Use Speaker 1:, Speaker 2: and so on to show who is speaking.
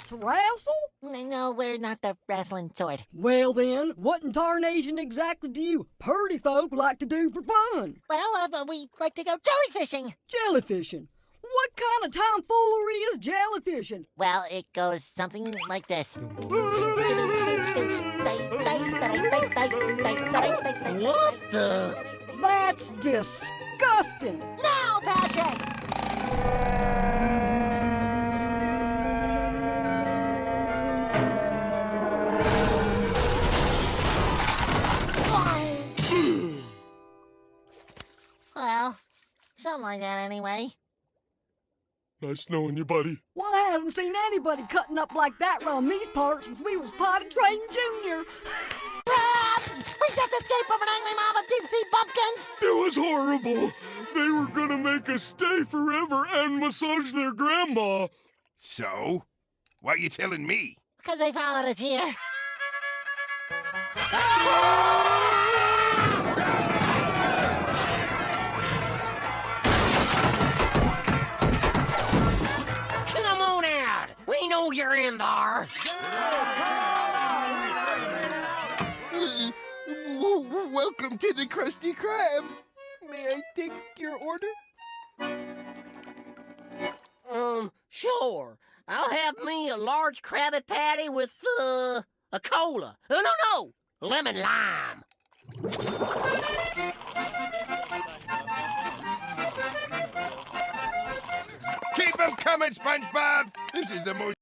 Speaker 1: To wrestle?
Speaker 2: No, we're not the wrestling sort.
Speaker 1: Well then, what in tarnation exactly do you purty folk like to do for fun?
Speaker 2: Well, we like to go jellyfishing.
Speaker 1: Jellyfishing? What kind of tomfoolery is jellyfishing?
Speaker 2: Well, it goes something like this.
Speaker 1: What the? That's disgusting!
Speaker 2: Now, Patrick! Well, something like that anyway.
Speaker 3: Nice knowing you, buddy.
Speaker 1: Well, I haven't seen anybody cutting up like that around these parts since we was potty trained junior.
Speaker 2: Crabs! We just escaped from an angry mob of deep-sea bumpkins!
Speaker 3: It was horrible. They were gonna make us stay forever and massage their grandma.
Speaker 4: So? Why are you telling me?
Speaker 2: Because they followed us here.
Speaker 5: Come on out! We know you're in there!
Speaker 6: Welcome to the Krusty Krab. May I take your order?
Speaker 5: Sure. I'll have me a large Krabby Patty with, a cola. No, lemon lime.
Speaker 4: Keep them coming, SpongeBob! This is the most